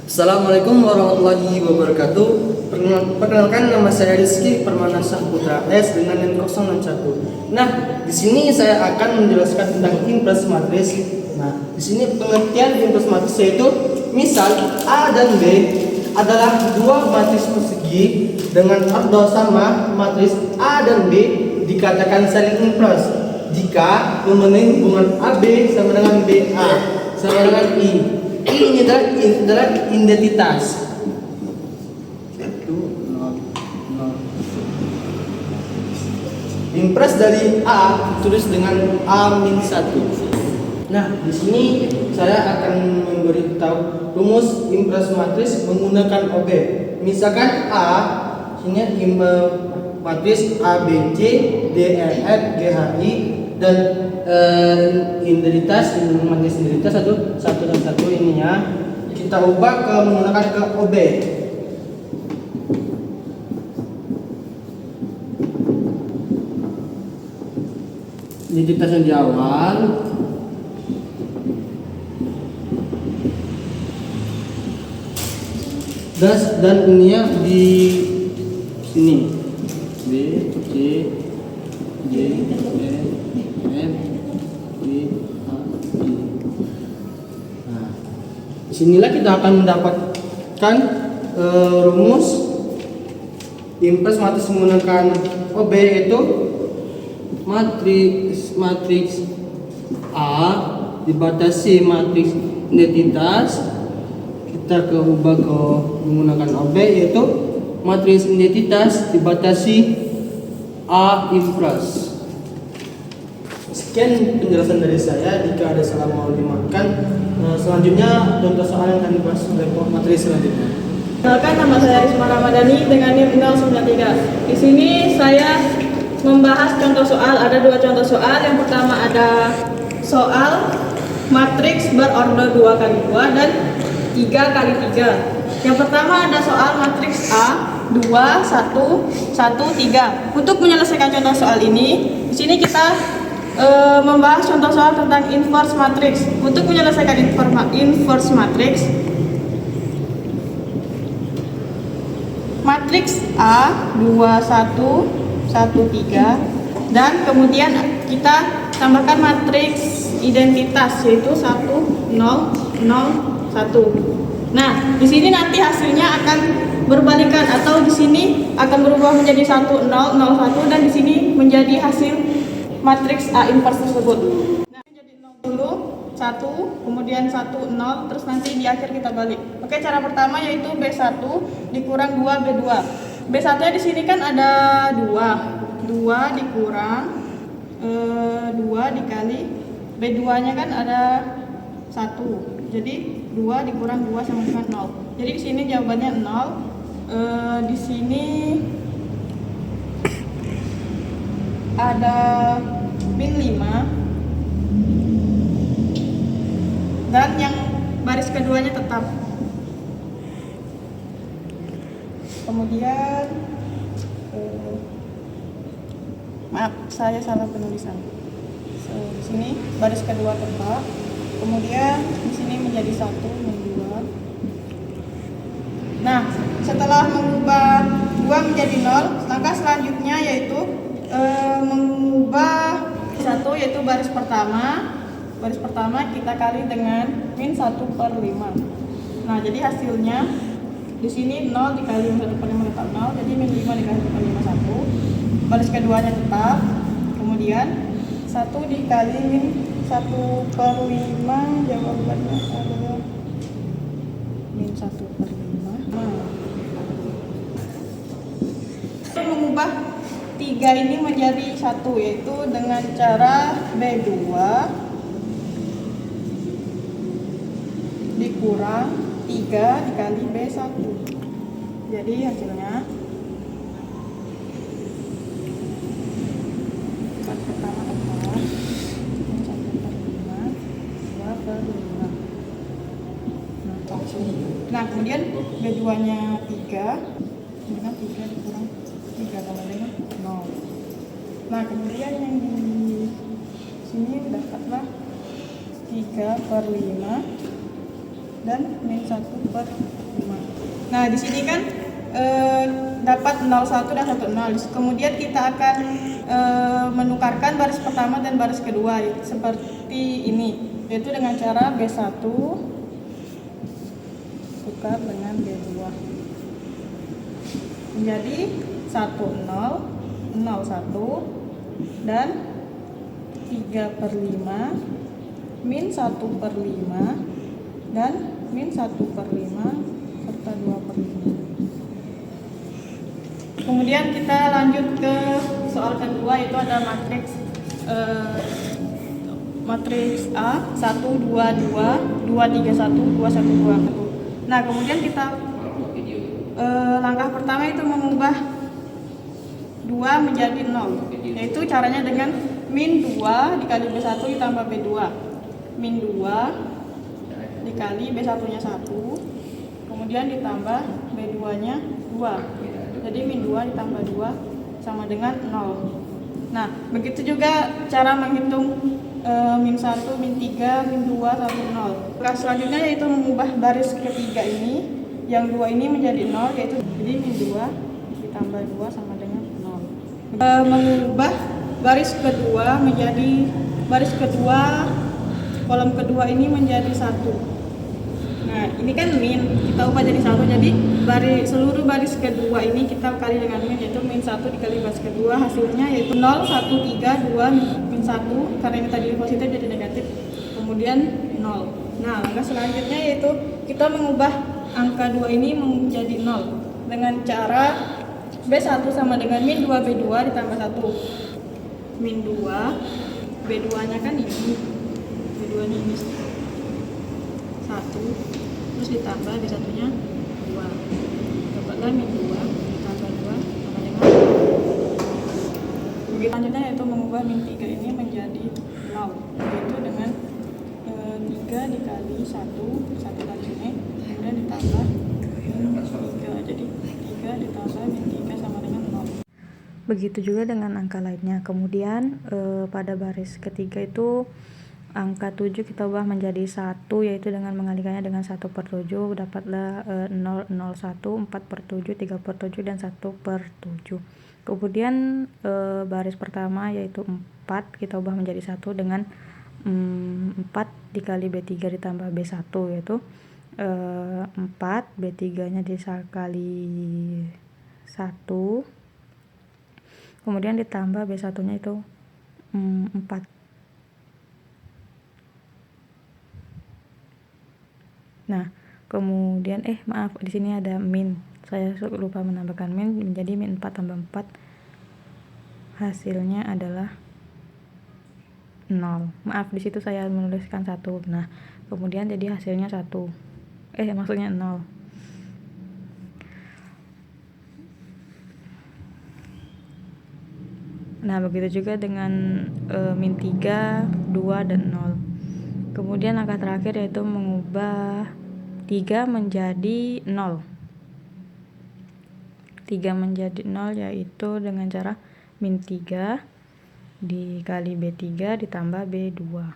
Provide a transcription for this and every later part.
Assalamualaikum warahmatullahi wabarakatuh. Perkenalkan, nama saya Rizky Permana Saputra S dengan NIM 061. Nah, di sini saya akan menjelaskan tentang inverse matris. Nah, di sini pengertian inverse matris yaitu misal A dan B adalah dua matris persegi dengan ordo sama. Matris A dan B dikatakan saling inverse jika memenuhi hubungan AB sama dengan BA sama dengan I. Ini adalah identitas. Inverse dari A tulis dengan A-1. Nah, di sini saya akan memberitahu rumus inverse matris menggunakan OB. Misalkan A, sini matris ABC, DEF, GHI dan matris identitas satu dan satu ininya kita ubah menggunakan ke OB. Identitas yang di awal dan ininya di sini B, C, D, E, F, G, H, I. Nah, disinilah kita akan mendapatkan rumus inverse matris menggunakan OB, yaitu matriks A dibatasi matriks identitas. Kita ubah ke menggunakan OB, yaitu matriks identitas dibatasi A inverse. Sekian penjelasan dari saya. Jika ada salah mohon dimaafkan. Selanjutnya contoh soal yang akan dibahas oleh materi selanjutnya. Perkenalkan, nama saya Risma Ramadhani dengan NIM 093. Di sini saya membahas contoh soal. Ada dua contoh soal. Yang pertama ada soal matriks berordo 2 kali 2 dan 3 kali 3. Yang pertama ada soal matriks A 2 1 1 3. Untuk menyelesaikan contoh soal ini, di sini kita membahas contoh soal tentang inverse matriks. Untuk menyelesaikan inverse matriks, matriks A 2 1 1 3 dan kemudian kita tambahkan matriks identitas yaitu 1 0 0 1. Nah, di sini nanti hasilnya akan berbalikan atau di sini akan berubah menjadi 1 0 0 1 dan di sini menjadi hasil matriks A inverse tersebut. Nah, menjadi 0 dulu 1, kemudian 1 0, terus nanti di akhir kita balik. Oke, cara pertama yaitu B1 dikurang 2 B2. B1-nya di sini kan ada 2 dikurang 2 dikali B2-nya kan ada 1. Jadi 2 dikurang 2 sama dengan 0. Jadi di sini jawabannya 0. Di sini ada min 5 dan yang baris keduanya tetap. Kemudian maaf, saya salah penulisan. Di sini baris kedua tetap. Kemudian di sini menjadi 1 min 2. Nah, setelah mengubah 2 menjadi 0, langkah selanjutnya yaitu mengubah 1 yaitu baris pertama. Baris pertama kita kali dengan min 1/5. Nah, jadi hasilnya di sini 0 dikali 1/5 tetap 0, jadi min 5 dikali 1/5 1. Baris keduanya tetap. Kemudian 1 dikali min 1/5, jawabannya adalah min 1/5. Mengubah 3 ini menjadi 1 yaitu dengan cara B2 dikurang 3 dikali B1. Jadi hasilnya pertama adalah 1/5 2/5. Nah, kemudian B2-nya 3 dengan 3 dikurang 3 sama dengan 0. Nah, kemudian yang di sini dapatlah 3/5 dan min 1/5. Nah, di sini kan dapat 01 dan 10. Kemudian kita akan menukarkan baris pertama dan baris kedua seperti ini, yaitu dengan cara B1 tukar dengan B2 menjadi 10, 01 dan 3/5 min 1/5 dan min 1/5 serta 2/5. Kemudian kita lanjut ke soal kedua, yaitu ada matriks A 1 2 2 2 3 1 2 1 2 1. Nah, kemudian kita langkah pertama itu mengubah 2 menjadi 0, yaitu caranya dengan min 2 dikali B1 ditambah B2. Min 2 dikali B1 nya 1, kemudian ditambah B2 nya 2. Jadi min 2 ditambah 2 sama dengan 0. Nah, begitu juga cara menghitung min 1, min 3, min 2 sampai 0. Nah, selanjutnya yaitu mengubah baris ketiga ini, yang 2 ini menjadi 0, yaitu jadi min 2 ditambah 2 sama dengan 0. Mengubah baris kedua menjadi baris kedua, kolom kedua ini menjadi 1. Nah, ini kan min, kita ubah jadi 1, jadi seluruh baris kedua ini kita kali dengan min, yaitu min 1 dikali baris kedua, hasilnya yaitu 0, 1, 3, 2, min 1, karena ini tadi positif jadi negatif, kemudian 0. Nah, langkah selanjutnya yaitu kita mengubah angka 2 ini menjadi 0 dengan cara B1 sama dengan min 2 B2 ditambah 1. Min 2, B2 nya kan ini, B2 nya ini 1, terus ditambah B1 nya 2, dapatlah min 2 ditambah 2 sama dengan 0. Selanjutnya yaitu mengubah min 3 ini menjadi 0, yaitu dengan 3 dikali 1 kali ini, kemudian ditambah min 3, jadi 3 ditambah min 3 sama dengan 0. Begitu juga dengan angka lainnya. Kemudian pada baris ketiga itu angka 7 kita ubah menjadi 1, yaitu dengan mengalikannya dengan 1/7, dapatlah 0, 0, 1, 4/7, 3/7, dan 1/7. Kemudian baris pertama yaitu 4 kita ubah menjadi 1 dengan 4 dikali B3 ditambah B1, yaitu 4, B3 nya dikali 1, kemudian ditambah B1 nya itu 4. Nah, kemudian maaf, di sini ada min. Saya lupa menambahkan min, menjadi min 4 tambah 4. Hasilnya adalah 0. Maaf, di situ saya menuliskan 1. Nah, kemudian jadi hasilnya 1. Maksudnya 0. Nah, begitu juga dengan min 3, 2, dan 0. Kemudian langkah terakhir yaitu mengubah 3 menjadi 0. 3 menjadi 0 yaitu dengan cara min 3 dikali B3 ditambah B2.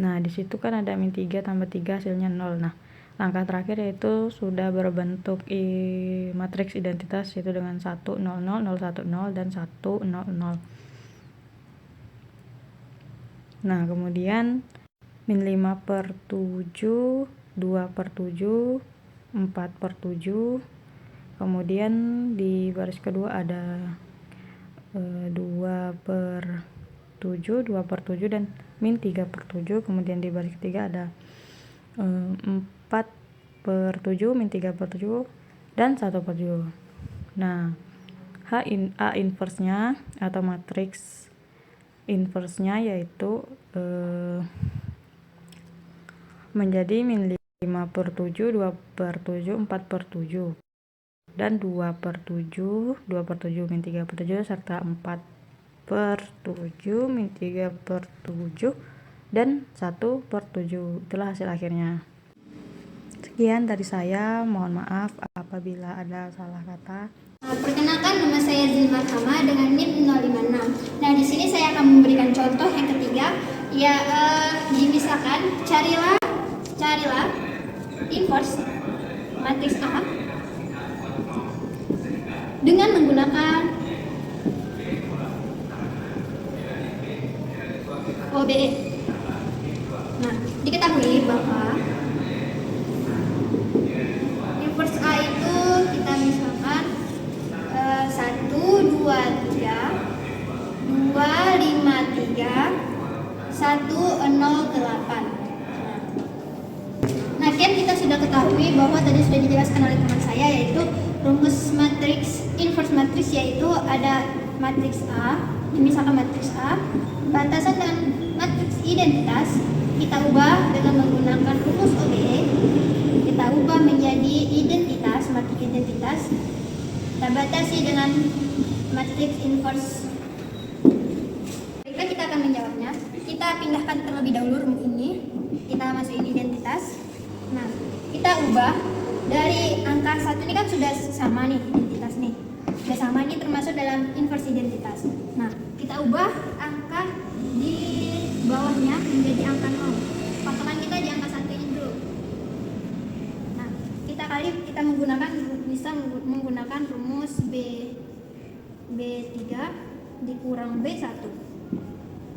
Nah, di situ kan ada min 3 tambah 3 hasilnya 0. Nah, langkah terakhir yaitu sudah berbentuk matriks identitas, yaitu dengan 1 0 0 0 1 0 dan 1 0 0. Nah, kemudian min 5/7, 2/7, 4/7. Kemudian di baris kedua ada 2/7, 2/7, dan min 3/7. Kemudian di baris ketiga ada 4/7, min 3/7, dan 1/7. Nah, A inverse-nya atau matriks inverse-nya yaitu menjadi min 5/7, 2/7, 4/7, dan 2/7, 2/7, min 3/7, serta 4/7, min 3/7, dan 1/7. Itulah hasil akhirnya. Sekian dari saya, mohon maaf apabila ada salah kata. Perkenalkan, nama saya Zilmar Hama dengan NIM 056. Nah, di sini saya akan memberikan contoh yang ketiga, ya misalkan carilah inverse matriks A dengan menggunakan OBE. Nah, diketahui bahwa inverse A itu kita misalkan 1, 2, 3, 2, 5, 3, 1, 0, 8. Nah, kan kita sudah ketahui bahwa tadi sudah dijelaskan oleh teman saya, yaitu rumus matriks inverse matriks, yaitu ada matriks A, misalkan matriks A, batasan dan matriks identitas kita ubah dengan menggunakan rumus OBE. Kita ubah menjadi identitas, matriks identitas. Kita batasi dengan matriks inverse. Baiklah, kita akan menjawabnya. Kita pindahkan terlebih dahulu rumus ini. Kita masukin identitas. Nah, kita ubah dari angka 1 ini kan sudah sama nih identitas nih. Sudah sama, ini termasuk dalam inverse identitas. Nah, kita ubah angka di bawahnya menjadi angka 0. Patokan kita di angka 1 ini dulu. Nah, kita bisa menggunakan rumus B3 dikurang B1.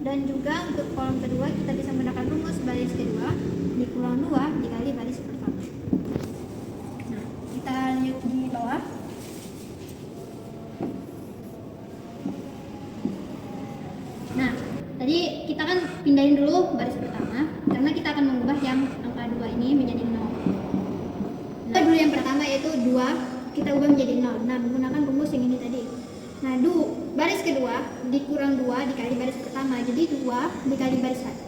Dan juga untuk kolom kedua kita bisa menggunakan rumus baris kedua dikurang 2 dikali baris pertama. Nah, kita lihat di bawah. Nah, tadi kita kan pindahin dulu baris pertama karena kita akan mengubah yang angka 2 ini menjadi 0. Nah, dulu yang pertama yaitu 2 kita ubah menjadi 0. Nah, menggunakan rumus yang ini tadi. Nah, baris kedua dikurang 2 dikali baris pertama. Jadi 2 dikali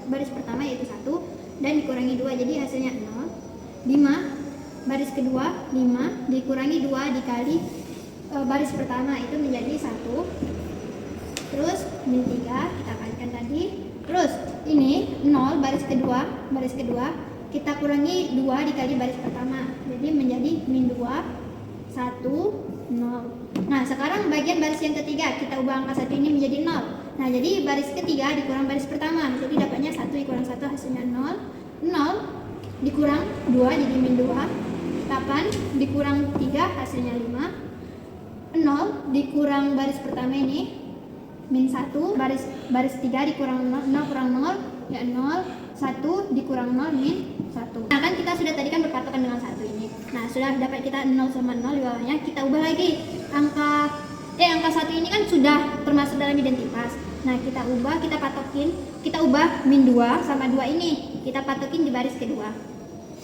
baris pertama yaitu 1 dan dikurangi 2, jadi hasilnya 0. 5 baris kedua 5 dikurangi 2 dikali baris pertama itu menjadi 1. Terus min 3 kita kalikan tadi. Terus ini 0 baris kedua kita kurangi 2 dikali baris pertama. Jadi menjadi min 2 1 0. Nah, sekarang bagian baris yang ketiga kita ubah angka 1 ini menjadi 0. Nah, jadi baris ketiga dikurang baris pertama. Jadi dapatnya 1 dikurang 1 hasilnya 0. 0 dikurang 2 jadi min 2. 8 dikurang 3 hasilnya 5. 0 dikurang baris pertama ini min 1, baris 3 dikurang 0 kurang 0 ya 0, 1 dikurang 0 min 1. Nah, kan kita sudah tadi kan berpatokan dengan 1 ini. Nah, sudah dapat kita 0 sama 0 di bawahnya. Kita ubah lagi angka 1 ini kan sudah termasuk dalam identitas. Nah, kita ubah min 2 sama 2 ini kita patokin di baris kedua.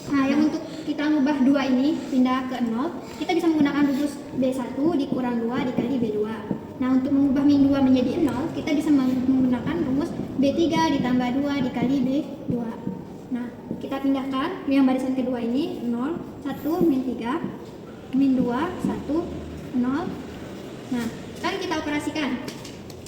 Nah, yang untuk kita mengubah 2 ini pindah ke 0, kita bisa menggunakan rumus B1 dikurang 2 dikali B2. Nah, untuk mengubah min 2 menjadi 0, kita bisa menggunakan rumus B3 ditambah 2 dikali B2. Nah, kita pindahkan yang barisan kedua ini 0, 1, min 3, min 2, 1, 0. Nah, sekarang kita operasikan.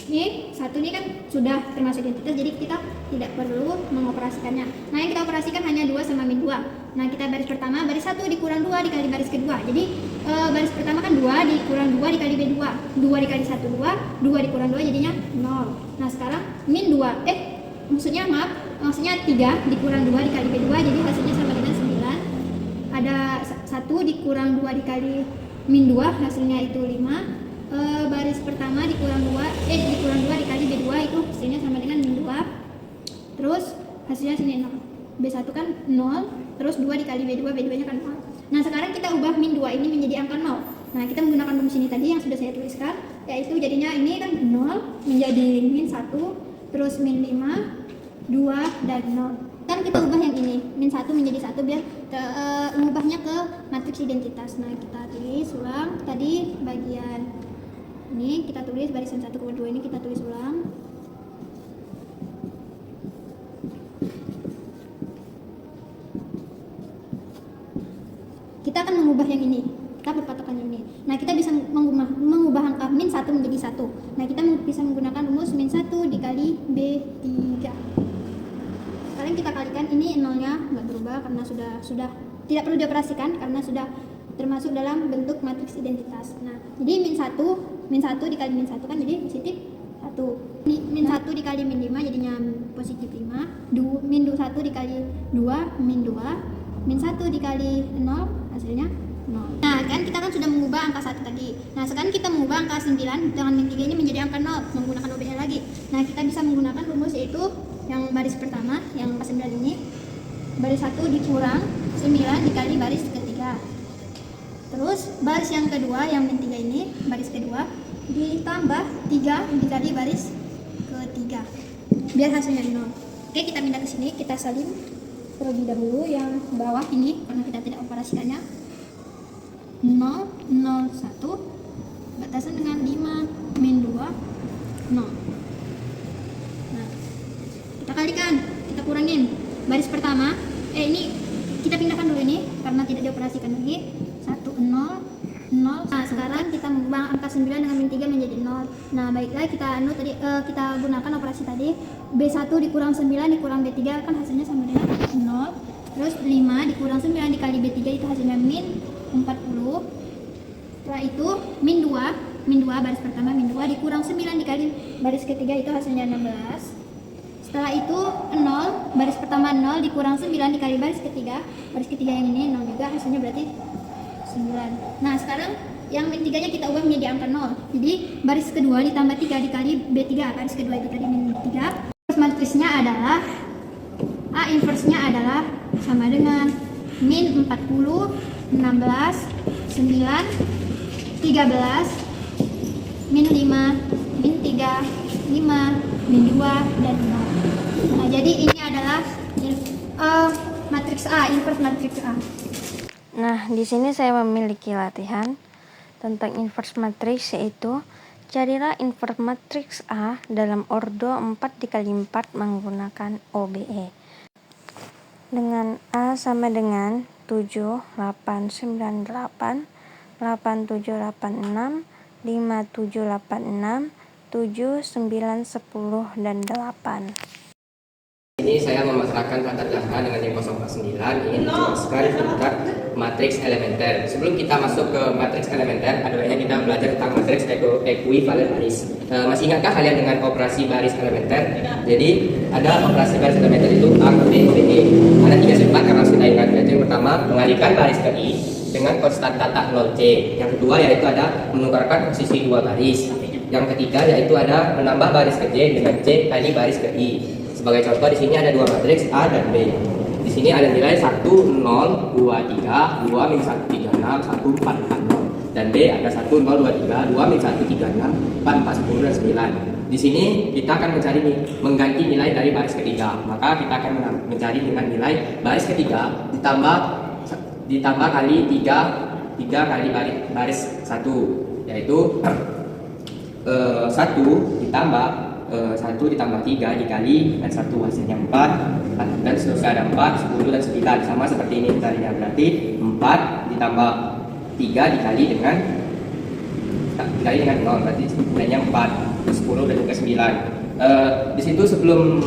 Ini 1 ini kan sudah termasuk identitas, jadi kita tidak perlu mengoperasikannya. Nah, yang kita operasikan hanya 2 sama min 2. Nah, kita baris pertama, baris 1 dikurang 2 dikali baris kedua. Jadi baris pertama kan 2 dikurang 2 dikali B2. 2 dikali 1 2, 2 dikurang 2 jadinya 0. Nah, sekarang min 2. Maksudnya 3 dikurang 2 dikali B2 jadi hasilnya sama dengan 9. Ada 1 dikurang 2 dikali min 2 hasilnya itu 5. Baris pertama dikurang 2 dikali B2 itu hasilnya sama dengan min 2. Terus hasilnya sini 0. B1 kan 0, terus 2 dikali B2 nya kan 0. Nah, sekarang kita ubah min 2 ini menjadi angka 0. Nah, kita menggunakan rumus ini tadi yang sudah saya tuliskan, yaitu jadinya ini kan 0 menjadi min 1, terus min 5, 2 dan 0. Kan kita ubah yang ini min 1 menjadi 1 biar mengubahnya ke matriks identitas. Nah, kita tulis ulang tadi bagian ini, kita tulis barisan 1 ke 2 ini kita tulis ulang. Kita akan mengubah yang ini, kita berpatokan yang ini. Nah, kita bisa mengubah angka min 1 menjadi 1. Nah, kita bisa menggunakan rumus min 1 dikali B3. Sekarang kita kalikan, ini nolnya nggak berubah karena sudah tidak perlu dioperasikan karena sudah termasuk dalam bentuk matriks identitas. Nah, jadi min 1 dikali min 1 kan jadi positif 1. Min 1 dikali min 5 jadinya positif 5. Min 1 dikali 2 min 2. Min 1 dikali 0 hasilnya 0. Nah, kan kita kan sudah mengubah angka 1 tadi. Nah, sekarang kita mengubah angka 9 dengan min 3 ini menjadi angka 0 menggunakan OBE lagi. Nah, kita bisa menggunakan rumus yaitu yang baris pertama, yang angka 9 ini. Baris 1 dikurang 9 dikali baris ketiga. Terus baris yang kedua, yang min 3 ini, baris kedua ditambah 3 dikali baris ketiga. Biar hasilnya 0. Oke, kita pindah ke sini, kita salin terlebih dahulu yang bawah ini karena kita tidak operasikannya. 0, 0, 1 batasan dengan 5 min 2 0. Nah, kita kalikan, kita kurangin baris pertama. Ini kita pindahkan dulu ini karena tidak dioperasikan lagi. 1, 0, 0. Nah, sekarang kita mengubah angka 9 dengan min 3 menjadi 0. Nah, baiklah kita gunakan operasi tadi. B1 dikurang 9 dikurang B3 kan hasilnya sama dengan 0. Terus 5 dikurang 9 dikali B3 itu hasilnya min 40. Setelah itu min 2 baris pertama min 2 dikurang 9 dikali baris ketiga itu hasilnya 16. Setelah itu 0 baris pertama 0 dikurang 9 dikali baris ketiga yang ini 0 juga hasilnya berarti 9. Nah, sekarang yang min 3 nya kita ubah menjadi angka 0. Jadi baris kedua ditambah 3 dikali B3, baris kedua itu tadi min 3. Terus matriksnya adalah A inversenya adalah sama dengan min 40, 16, 9, 13, min 5, min 3, 5, min 2, dan 0. Nah, jadi ini adalah matriks A, inverse matriks A. Nah, di sini saya memiliki latihan tentang inverse matrix, yaitu carilah inverse matrix A dalam ordo 4 dikali 4 menggunakan OBE. Dengan A sama dengan 7, 8, 9, 8, 8, 7, 8, 6, 5, 7, 8, 6, 7, 9, 10, dan 8. Ini saya memasrahkan tata cara dengan yang 049 ingin menjelaskan tentang matriks elementer. Sebelum kita masuk ke matriks elementer, ada baiknya kita belajar tentang matriks ekuivalen baris. Masih ingatkah kalian dengan operasi baris elementer? Jadi ada operasi baris elementer itu A, B, B, E. Ada 3 sifat yang harus kita ingat. Yaitu yang pertama, mengalihkan baris ke I dengan konstan tata 0C. Yang kedua yaitu ada menukarkan posisi 2 baris. Yang ketiga yaitu ada menambah baris ke J dengan C kali baris ke I. Sebagai contoh di sini ada 2 matriks A dan B. Di sini ada nilai 1 0 2 3 2 min 1 3 6 1 4 4 0. Dan B ada 1 0 2 3 2 min 1 3 6 4 4 10 dan 9. Di sini kita akan mencari mengganti nilai dari baris ketiga. Maka kita akan mencari dengan nilai baris ketiga ditambah kali 3 kali baris 1, yaitu 1 ditambah 1 ditambah 3 dikali dengan 1 hasilnya 4 dan seterusnya ada 4, 10 dan 9 sama seperti ini caranya. Berarti 4 ditambah 3 dikali dengan 0 berarti nilainya 4, 10 dan juga 9. Di situ sebelum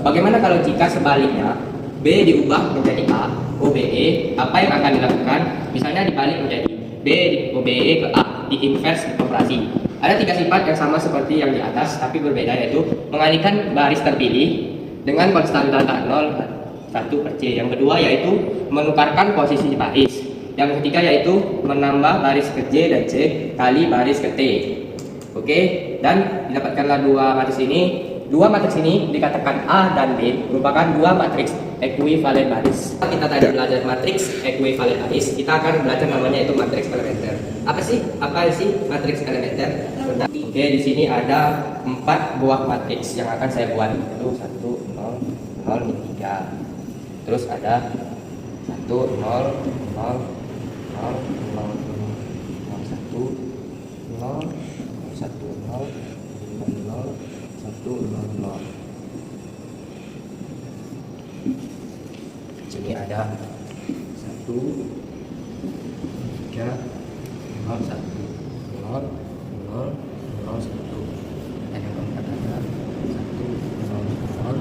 bagaimana kalau jika sebaliknya B diubah menjadi A, OBE, apa yang akan dilakukan? Misalnya dibalik menjadi B OBE ke A, di inverse operasi. Ada 3 sifat yang sama seperti yang di atas tapi berbeda, yaitu mengalihkan baris terpilih dengan konstan tata 0 1 per C. Yang kedua yaitu menukarkan posisi baris. Yang ketiga yaitu menambah baris ke J dan C kali baris ke T. Oke, dan didapatkanlah 2 matriks ini dikatakan A dan B merupakan 2 matriks ekuivalen baris. Kita tadi belajar matriks ekuivalen baris, kita akan belajar namanya itu matriks elementer. Apa sih matriks elementer? Oke, di sini ada 4 buah matriks yang akan saya buat. Itu 1 0 0 3. Terus ada 1 0 0 0 0 0 1 0 1 0 sini ada 1 3 0 1 0 0 0 1. Dan yang keempat ada 1 0 0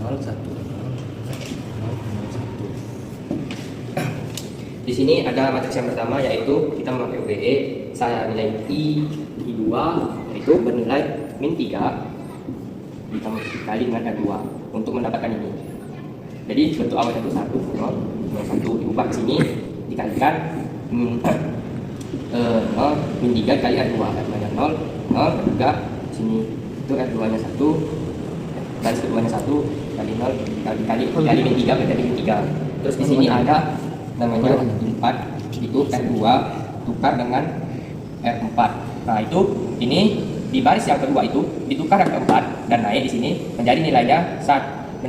0 1 0 0 1. Di Di sini ada matriks yang pertama yaitu kita memakai OBE. Saya nilai I2 yaitu bernilai min 3 dikali dengan R2 untuk mendapatkan ini. Jadi bentuk awalnya itu 1, 0, 1 diubah ke sini dikalikan 0 min 3 kali R2, R2-nya 0, 0 juga sini itu R2 nya 1, garis keduanya 1 kali 0 kali min 3 berarti min 3. Terus di sini ada namanya 4, itu R2 tukar dengan R4. Nah itu ini di baris yang kedua itu ditukar yang keempat dan naik di sini menjadi nilainya 1,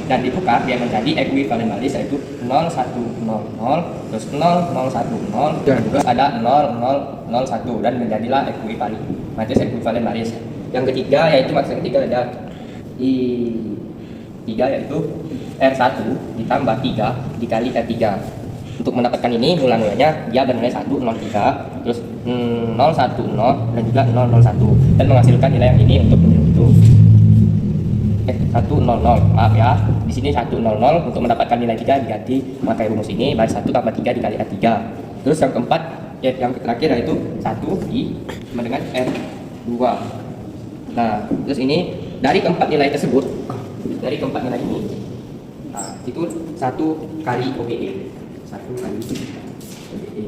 dan ditukar dia menjadi ekuivalen baris yaitu 0 1 0 0 terus 0 0 1 0 terus ada 0 0 0 1 dan menjadilah ekuivalen matriks ekuivalen baris. Yang ketiga yaitu matriks yang ketiga ada I3 yaitu R1 ditambah 3 dikali R3. Untuk mendapatkan ini nilai-nilainya dia bernilai 1 0 3 terus 0 1 0 dan juga 0 0 1 dan menghasilkan nilai yang ini untuk itu 1 0 0. Maaf ya, di sini 1 0 0 untuk mendapatkan nilai 3 diganti memakai rumus ini baris 1 tambah 3 dikali R3. Terus yang keempat yang terakhir yaitu 1 sama dengan R2. Nah, terus ini dari keempat nilai tersebut, dari keempat nilai ini, nah, itu 1 kali OBE, 1 kali OBE.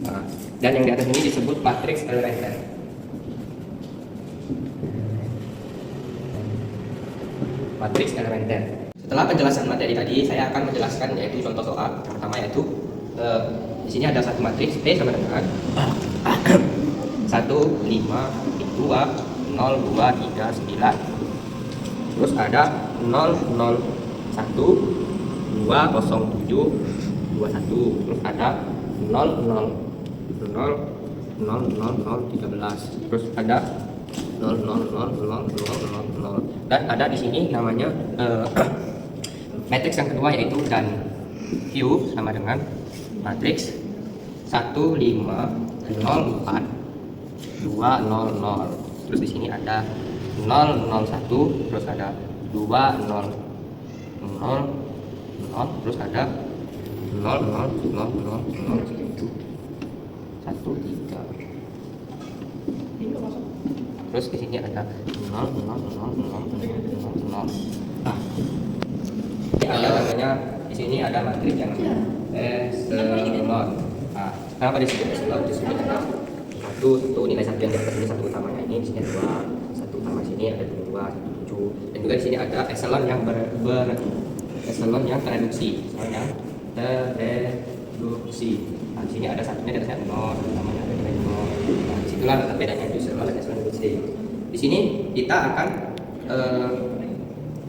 Nah, dan yang di atas ini disebut matriks elementer. Matriks elementer. Setelah penjelasan materi tadi, saya akan menjelaskan yaitu contoh soal. Yang pertama yaitu di sini ada satu matriks P sama dengan 1 5 2 0 2 3 9. Terus ada 0 0 1 2 0 7 21. Terus ada 0 0 0 0 0 0 13. Terus ada 0 0 0 0 0 0 0 dan ada di sini namanya matriks yang kedua yaitu dan Q sama dengan matriks 1 5 0 4 2 0 0. Terus di sini ada 0 0 1 terus ada 2 0 0 0 terus ada 0 0 0 0 0 1 3. Terus di sini ada 0 0 0 0 0 0. Ini ada namanya di sini ada matriks yang eselon. Nah, kenapa disebut eselon? Disebut ada satu nilai satu yang di atas ini satu utamanya ini, di sini ada 2, satu utama sini ada 2, 7, dan juga di sini ada eselon yang eselon yang tereduksi, eselon yang tereduksi. Nah, di sini ada satunya di atasnya 0, utamanya ada nilai 0. Nah, disitulah bedanya itu eselon dan eselon tereduksi. Di sini kita akan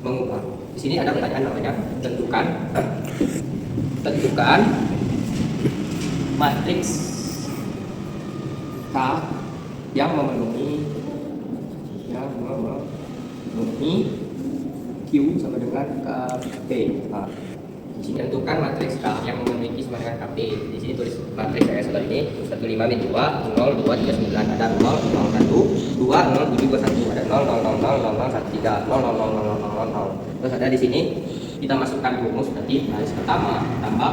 mengubah. Di sini ada pertanyaan namanya tentukan matriks K yang memenuhi Q sama dengan KP. Nah, di sini tentukan matriks K yang memenuhi Q sama dengan KP. Di sini tulis matriks saya setelah ini 15 min 2 0 2 3 9 ada 0 0 1 2 0 7 21 ada 0 0 0 0 0 1 3 0 0 0 0 0 0. Terus ada di sini kita masukkan rumus berarti baris pertama tambah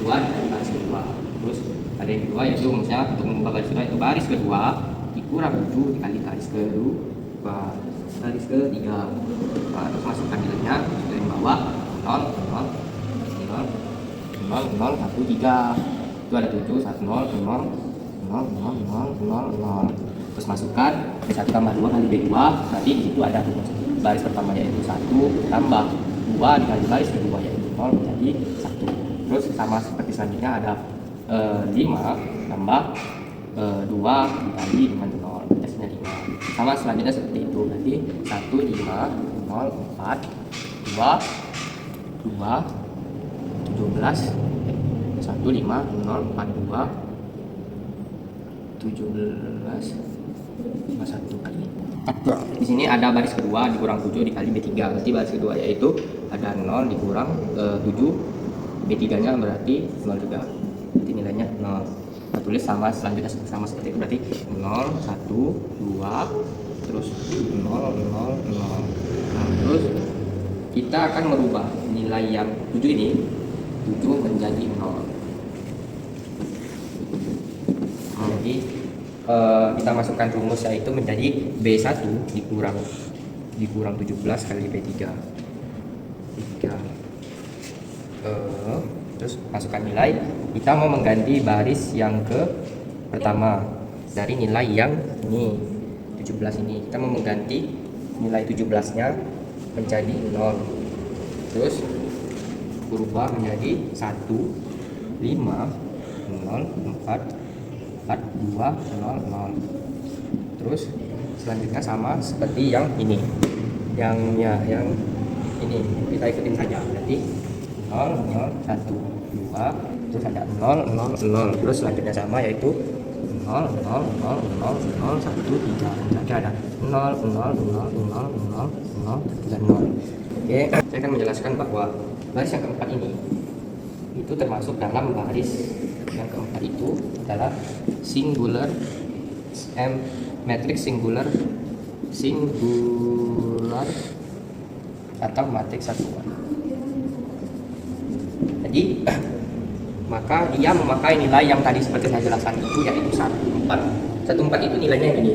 2 dari baris kedua. Terus ada yang kedua yaitu rumusnya untuk mengubah baris kedua itu baris kedua dikurang 7 dikali baris kedua baris ketiga. Nah, terus masukkan nilainya dari bawah 0 0 0 0 1 3 itu ada 7 1 0 0 0 0 0 0 0. Terus masukkan B1 tambah 2 kali B2 berarti di situ ada rumus baris pertama yaitu 1 tambah 2 dikali baris kedua yaitu 0 menjadi 1. Terus sama seperti selanjutnya ada 5 tambah 2 dikali dengan 0 hasilnya 5. Sama selanjutnya seperti itu berarti 1 5 0 4 2 2 17 1 5 0 4 2 17 1 kali. Di sini ada baris kedua dikurang 7 dikali B3. Berarti baris kedua yaitu ada 0 dikurang 7. B3 nya berarti 0 juga. Berarti nilainya 0. Kita tulis sama selanjutnya sama seperti itu berarti 0 1 2 terus 0 0 0. Nah, terus kita akan merubah nilai yang 7 ini 7 menjadi 0. Jadi kita masukkan rumus yaitu menjadi B1 dikurang 17 kali B3. Terus masukkan nilai. Kita mau mengganti baris yang ke pertama dari nilai yang ini 17 ini. Kita mau mengganti nilai 17-nya menjadi 0. Terus berubah menjadi 1 5 0 4 4 2 0 0. Terus selanjutnya sama seperti yang ini. Yang ini kita ikutin saja. Berarti 0 0 1 2, terus ada 0 0 0. Terus selanjutnya sama yaitu 0 0 0 0 0 1 3. Saja ada 0 0 0 0 0 0 3 0. Oke, saya akan menjelaskan bahwa baris yang keempat ini itu termasuk dalam baris yang keempat itu adalah singular matrix singular atau matriks satuan. Jadi maka dia memakai nilai yang tadi seperti saya jelaskan itu, yaitu 14. 14 itu nilainya yang ini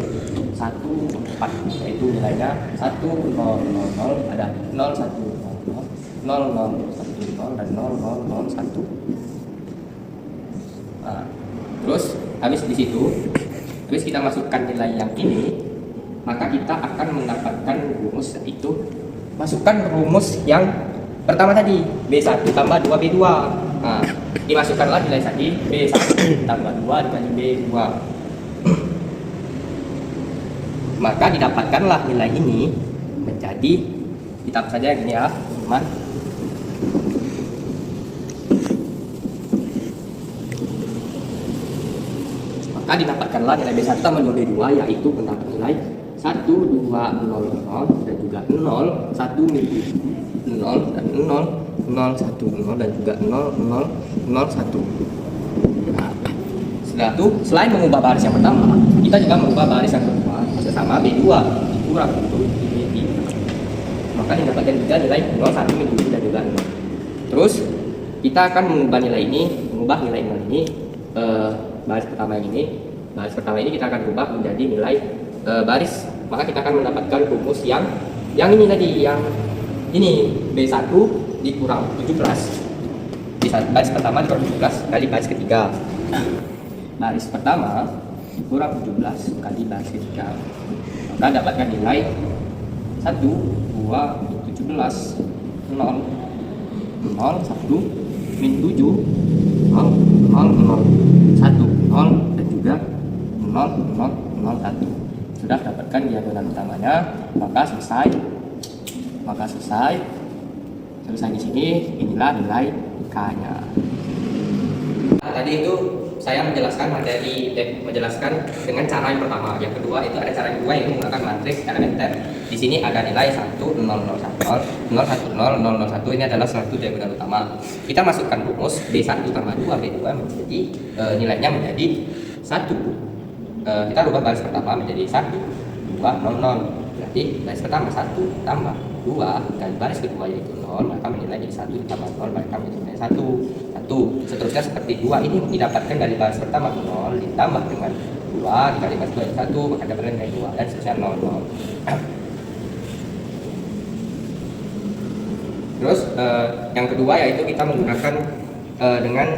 14, yaitu nilainya 1 0 0 0, ada 0 1 0 0 0 0 1 0 dan 0 0 0 1. Nah, terus habis di situ, habis kita masukkan nilai yang ini, maka kita akan mendapatkan rumus, itu masukkan rumus yang pertama tadi, B1 tambah 2B2. Nah, dimasukkanlah nilai tadi, B1 tambah 2 dikali B2. Maka didapatkanlah nilai ini menjadi, kita saja yang ini ya, teman. Maka didapatkanlah nilai B1 tambah 2B2, yaitu mendapat nilai 1 2 0 0 dan juga 0 1 min 0 dan 0 0 1 0 dan juga 0 0 0 1. Nah, setelah itu selain mengubah baris yang pertama, kita juga mengubah baris yang kedua sama B2 dikurang untuk B3. Maka didapatkan juga nilai 0 1 min 7 dan juga 0. Terus kita akan mengubah nilai ini, baris pertama ini kita akan ubah menjadi nilai baris. Maka kita akan mendapatkan rumus yang ini tadi, yang ini B1 dikurang 17. Baris pertama dikurang 17 kali baris ketiga. Baris pertama kurang 17 kali baris ketiga. Maka dapatkan nilai 1 2 17 0 0 1 min 7 0 0 0 1 0 dan juga 0 0 0 1. Sudah dapatkan diagonal utamanya, maka selesai di sini. Inilah nilai K-nya. Tadi itu saya menjelaskan dengan cara yang pertama. Yang kedua itu ada cara yang kedua, yaitu menggunakan matriks elementer. Di sini ada nilai 1 0 0 1 0 1 0 0 0 1. Ini adalah satu diagonal utama. Kita masukkan rumus B1 tambah 2B2 menjadi nilainya menjadi 1. Kita rubah baris pertama menjadi 1 2 0 0. Berarti baris pertama 1 tambah 2 dan baris kedua yaitu 0, maka menilai jadi 1 tambah 0, maka menilai 1 1. Seterusnya seperti 2 ini didapatkan dari baris pertama 0 ditambah dengan 2 dikali baris 2 jadi 1, maka dapatkan nilai 2 dan seterusnya 0 0. Terus yang kedua yaitu kita menggunakan dengan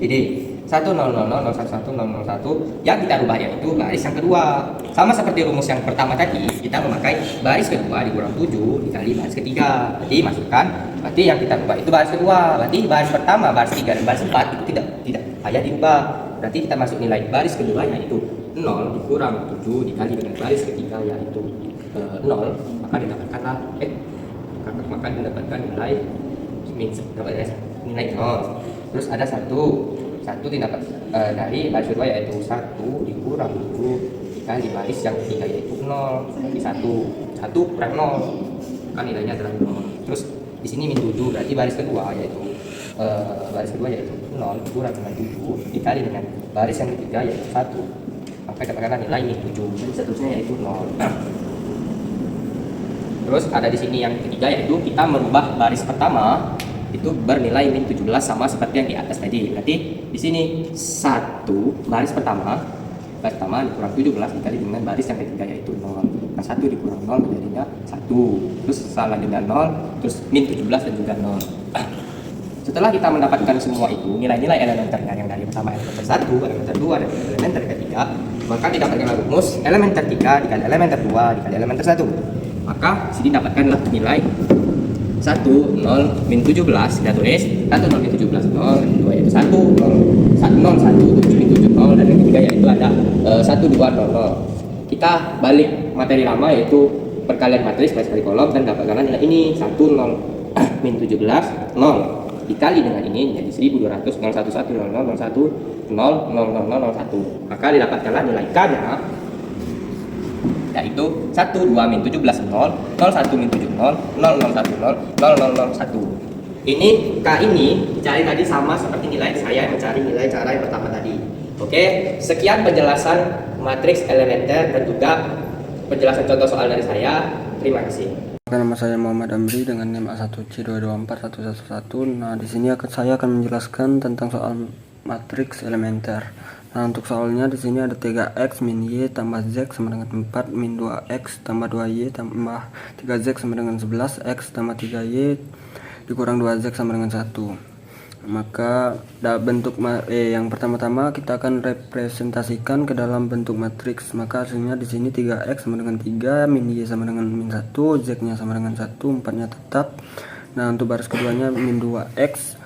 ini 1 0 0 0 1 1 0 0 1. Yang kita rubah yaitu baris yang kedua. Sama seperti rumus yang pertama tadi, kita memakai baris kedua dikurang 7 dikali baris ketiga. Berarti masukkan, berarti yang kita rubah itu baris kedua. Berarti baris pertama, baris 3 dan baris 4 itu tidak payah diubah. Berarti kita masuk nilai baris kedua yaitu 0 dikurang 7 dikali dengan baris ketiga yaitu 0, maka didapatkanlah maka mendapatkan nilai nilai 0. Terus ada satu didapat dari baris kedua yaitu 1 dikurang 7 dikali baris yang ketiga yaitu 0 jadi 1 kurang 0, kan nilainya adalah 0. Terus di sini min 7, berarti baris kedua yaitu 0 dikurang dengan 7 dikali dengan baris yang ketiga yaitu 1, maka dapatkanlah nilai min 7 dan seterusnya yaitu 0. Terus ada di sini yang ketiga yaitu kita merubah baris pertama itu bernilai min 17 sama seperti yang di atas tadi. Berarti di sini 1 baris pertama dikurang 17 dikali dengan baris yang ketiga yaitu 0. Nah, 1 dikurang 0 menjadinya 1. Terus selanjutnya 0, terus min 17 dan juga 0. Setelah kita mendapatkan semua itu, nilai-nilai elementernya yang dari pertama elementer 1, elementer 2, dan elementer ketiga, maka didapatkanlah rumus elementer 3 dikali elementer 2 dikali elementer 1. Maka sini dapatkanlah nilai 1, 0, min 17, kita tulis 1, 0, min 17, 0, 2 yaitu 1, 0, 1, 0, 1, 7, min 7, 0, dan yang ketiga yaitu ada 1, 2, 0, 0. Kita balik materi lama yaitu perkalian matriks baris kali kolom dan dapatkanlah nilai ini 1, 0, min 17, 0 dikali dengan ini menjadi 1200, 011, 00, 01, 0, 0001. Maka didapatkanlah nilai K-nya yaitu 1, 2, min 17, 0, 01, min 70, 0010, 0001. Ini K ini dicari tadi sama seperti nilai saya mencari nilai cara yang pertama tadi. Oke, sekian penjelasan matriks elementer dan juga penjelasan contoh soal dari saya. Terima kasih. Nama saya Muhammad Amri dengan NIM A1C224111. Nah, di sini saya akan menjelaskan tentang soal matriks elementer. Nah, untuk soalnya di sini ada 3x min y tambah z sama dengan 4 min 2x tambah 2y tambah 3z sama dengan 11, x tambah 3y dikurang 2z sama dengan 1. Maka bentuk yang pertama-tama kita akan representasikan ke dalam bentuk matriks. Maka hasilnya di sini 3x sama dengan 3, min y sama dengan min 1, z-nya sama dengan 1, 4-nya tetap. Nah, untuk baris keduanya min 2x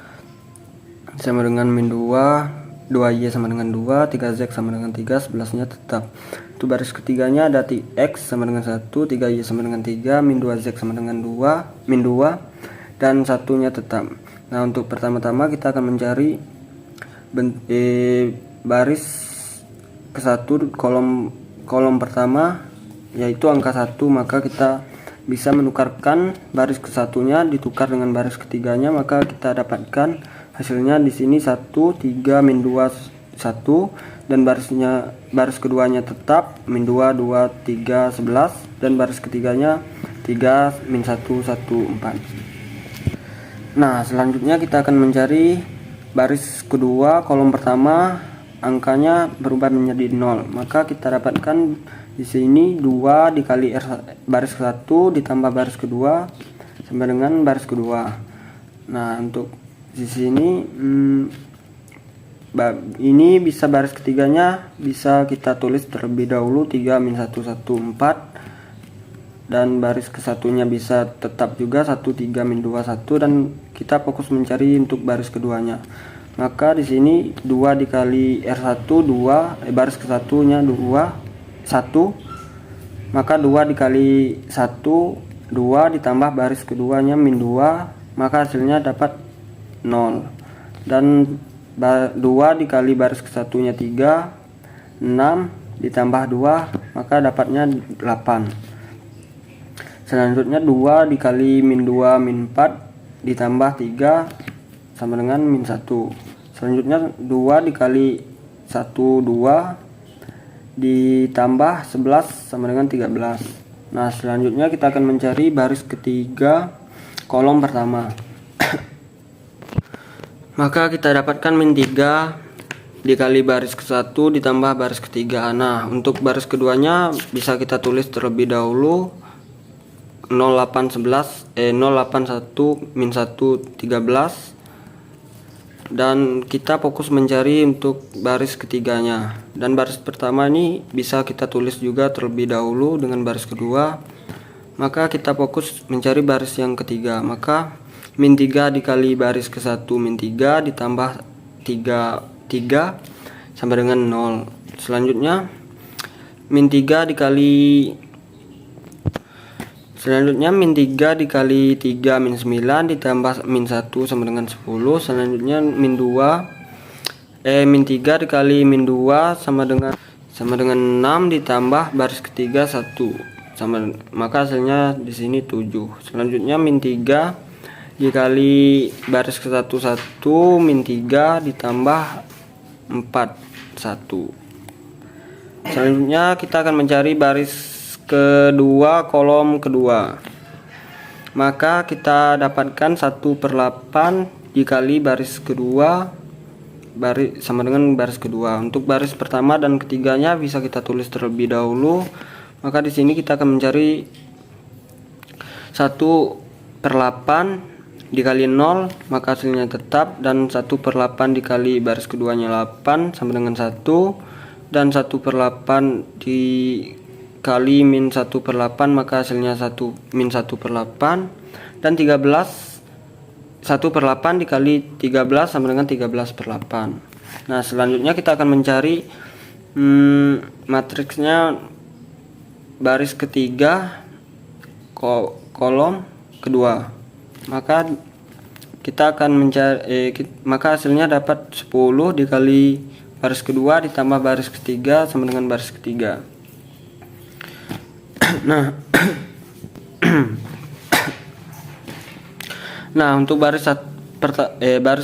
sama dengan min 2, 2y sama dengan 2, 3z sama dengan 3, 11-nya tetap. Untuk baris ketiganya ada x sama dengan 1, 3y sama dengan 3, min 2z sama dengan 2, min 2, dan 1-nya tetap. Nah, untuk pertama-tama kita akan mencari baris ke-1 kolom pertama yaitu angka 1, maka kita bisa menukarkan baris ke-1-nya ditukar dengan baris ketiganya, maka kita dapatkan hasilnya di sini 1, 3, min 2, 1, dan baris keduanya tetap min 2, 2, 3, 11, dan baris ketiganya 3, min 1, 1, 4. Nah, selanjutnya kita akan mencari baris kedua kolom pertama, angkanya berubah menjadi 0. Maka kita dapatkan di sini 2 dikali baris ke-1 ditambah baris kedua sama dengan baris kedua. Nah, untuk di sini ini bisa baris ketiganya bisa kita tulis terlebih dahulu 3 min 1, 1, 4. Dan baris ke-1-nya bisa tetap juga 1, 3, min 2, 1, dan kita fokus mencari untuk baris keduanya. Maka di sini 2 dikali R1 2, baris ke-1-nya 2, 1. Maka 2 dikali 1 2 ditambah baris keduanya min 2, maka hasilnya dapat 0. Dan 2 dikali baris ke-1-nya 3, 6 ditambah 2, maka dapatnya 8. Selanjutnya 2 dikali min 2 min 4 ditambah 3 sama dengan min 1. Selanjutnya 2 dikali 1 2 ditambah 11 sama dengan 13. Nah, selanjutnya kita akan mencari baris ketiga kolom pertama. Maka kita dapatkan min 3 dikali baris ke-1 ditambah baris ketiga. Nah, untuk baris keduanya bisa kita tulis terlebih dahulu 081 min 1 13, dan kita fokus mencari untuk baris ketiganya. Dan baris pertama ini bisa kita tulis juga terlebih dahulu dengan baris kedua, maka kita fokus mencari baris yang ketiga. Maka min 3 dikali baris ke-1 min 3 ditambah 3 sama dengan 0. Selanjutnya min 3 dikali min 3 dikali 3 min 9 ditambah min 1 sama dengan 10. Selanjutnya min 3 dikali min 2 sama dengan 6 ditambah baris ketiga 1 sama, maka hasilnya di sini 7. Selanjutnya min 3 dikali baris ke-1 1 min 3 ditambah 4 1. Selanjutnya kita akan mencari baris kedua kolom kedua. maka kita dapatkan 1/8 dikali baris kedua sama dengan baris kedua. Untuk baris pertama dan ketiganya bisa kita tulis terlebih dahulu. Maka di sini kita akan mencari 1/8 dikali 0, maka hasilnya tetap, dan 1/8 dikali baris keduanya 8 sama dengan 1, dan 1/8 dikali min 1/8 maka hasilnya min 1/8, dan 1/8 dikali 13 sama dengan 13/8. Nah, selanjutnya kita akan mencari matriksnya baris ketiga kolom kedua. Maka kita akan mencari maka hasilnya dapat 10 dikali baris kedua ditambah baris ketiga sama dengan baris ketiga. Nah, untuk baris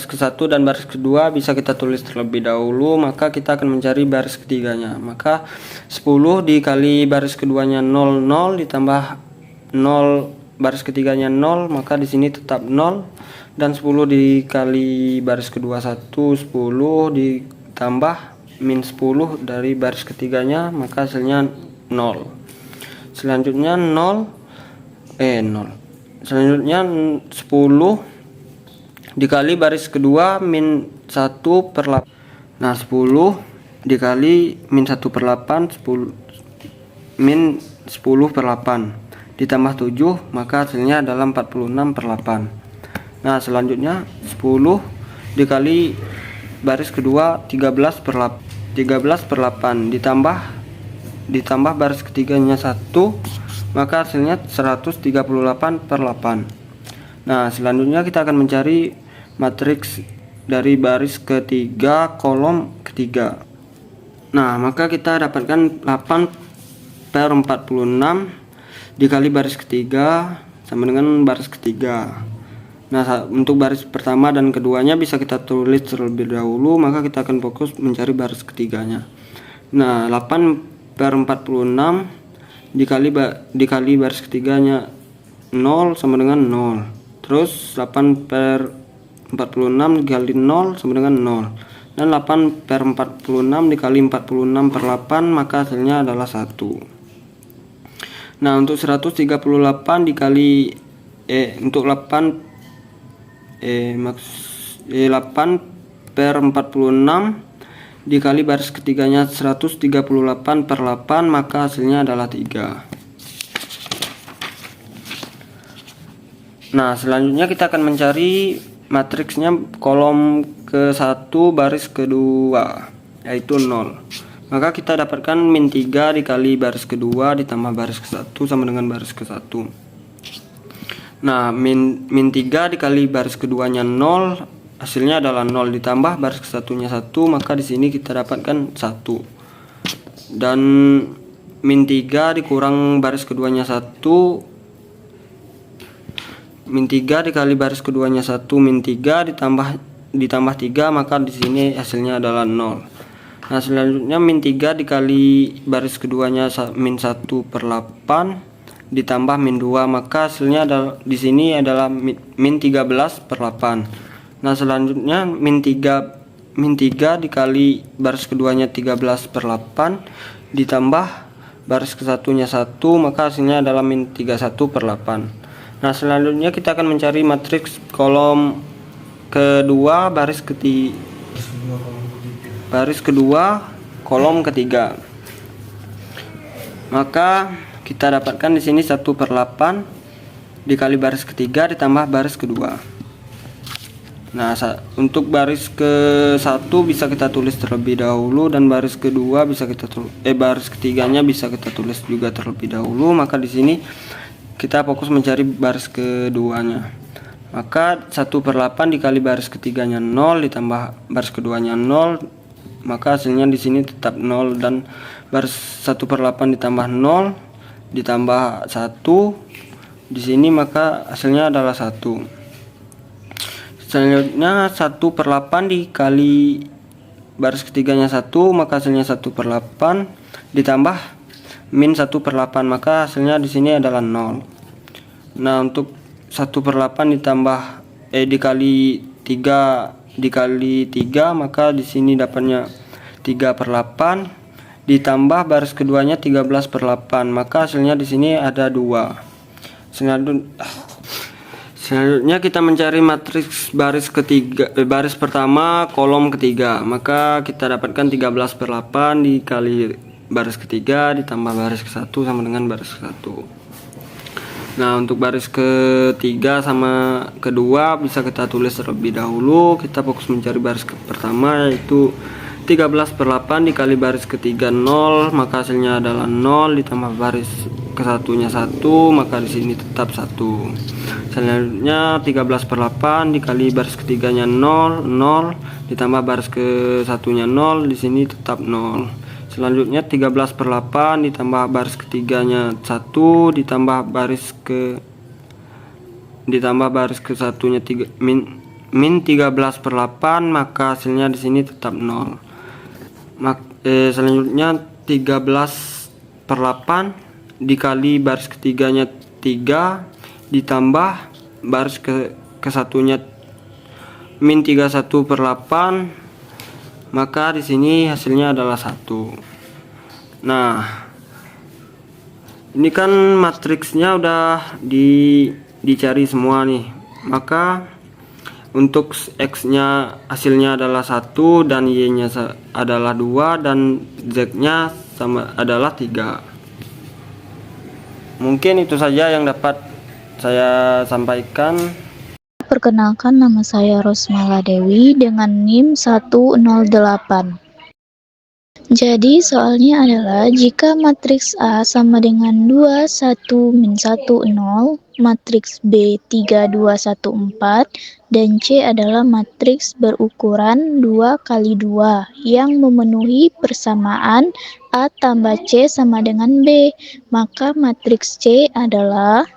ke-1 dan baris kedua bisa kita tulis terlebih dahulu, maka kita akan mencari baris ketiganya. Maka 10 dikali baris keduanya 0 ditambah 0 baris ketiganya 0, maka di sini tetap 0, dan 10 dikali baris kedua 1, 10 ditambah min 10 dari baris ketiganya, maka hasilnya 0. Selanjutnya 0. Selanjutnya 10 dikali baris kedua min 1/8. Nah, 10 dikali min 1/8 min 10/8 ditambah 7, maka hasilnya adalah 46/8. Nah, selanjutnya 10 dikali baris kedua 13/8 ditambah baris ketiganya 1, maka hasilnya 138/8. Nah, selanjutnya kita akan mencari matriks dari baris ketiga kolom ketiga. Nah, maka kita dapatkan 8/46 dikali baris ketiga sama dengan baris ketiga. Nah, untuk baris pertama dan keduanya bisa kita tulis terlebih dahulu, maka kita akan fokus mencari baris ketiganya. Nah, 8/46 dikali baris ketiganya 0 sama dengan 0. Terus 8/46 dikali 0 sama dengan 0. Dan 8/46 dikali 46/8 maka hasilnya adalah 1. Nah, untuk 138 dikali untuk 8/46 dikali baris ketiganya 138/8 maka hasilnya adalah 3. Nah, selanjutnya kita akan mencari matriksnya kolom ke-1 baris kedua, yaitu 0. Maka kita dapatkan min 3 dikali baris kedua ditambah baris ke-1 sama dengan baris ke-1. Nah, min 3 dikali baris keduanya 0, hasilnya adalah 0 ditambah baris ke-1-nya 1, maka di sini kita dapatkan 1. Dan min 3 dikurang baris keduanya 1, min 3 dikali baris keduanya 1 min 3 ditambah 3, maka di sini hasilnya adalah 0. Nah, selanjutnya min 3 dikali baris keduanya min 1/8 ditambah min 2, maka hasilnya di sini adalah min 13/8. Nah, selanjutnya min 3 dikali baris keduanya 13/8 ditambah baris ke-1-nya 1, maka hasilnya adalah min 31/8. Nah, selanjutnya kita akan mencari matriks kolom kedua baris kedua kolom ketiga. Maka kita dapatkan di sini 1/8 dikali baris ketiga ditambah baris kedua. Nah, untuk baris ke-1 bisa kita tulis terlebih dahulu, dan baris kedua bisa baris ketiganya bisa kita tulis juga terlebih dahulu. Maka di sini kita fokus mencari baris keduanya. Maka 1/8 dikali baris ketiganya 0 ditambah baris keduanya 0, maka hasilnya di sini tetap 0, dan baris 1/8 ditambah 0 ditambah 1 di sini, maka hasilnya adalah 1. Selanjutnya 1/8 dikali baris ketiganya 1, maka hasilnya 1/8 ditambah min 1/8, maka hasilnya di sini adalah 0. Nah, untuk 1/8 dikali 3, maka di sini dapatnya 3/8 ditambah baris keduanya 13/8, maka hasilnya di sini ada 2. Selanjutnya kita mencari matriks baris pertama kolom ketiga, maka kita dapatkan 13/8 dikali baris ketiga ditambah baris ke-1 sama dengan baris ke-1. Nah, untuk baris ketiga sama kedua bisa kita tulis terlebih dahulu. Kita fokus mencari baris pertama, yaitu 13/8 dikali baris ketiga 0, maka hasilnya adalah 0 ditambah baris ke-1-nya 1, maka di sini tetap 1. Selanjutnya 13/8 dikali baris ketiganya 0, 0 ditambah baris ke-1-nya 0, di sini tetap 0. Selanjutnya 13/8 ditambah baris ketiganya 1 ditambah baris ke-1-nya min 13/8, maka hasilnya di sini tetap 0. Selanjutnya 13/8 dikali baris ketiganya 3 ditambah baris ke-1-nya min 31/8, maka di sini hasilnya adalah 1. Nah, ini kan matriksnya udah dicari semua nih, maka untuk X-nya hasilnya adalah 1 dan Y-nya adalah 2 dan Z-nya sama adalah 3. Mungkin itu saja yang dapat saya sampaikan. Perkenalkan, nama saya Rosmala Dewi dengan NIM 108. Jadi soalnya adalah jika matriks A sama dengan 2, 1, min 1, 0, matriks B 3, 2, 1, 4, dan C adalah matriks berukuran 2 kali 2 yang memenuhi persamaan A tambah C sama dengan B, maka matriks C adalah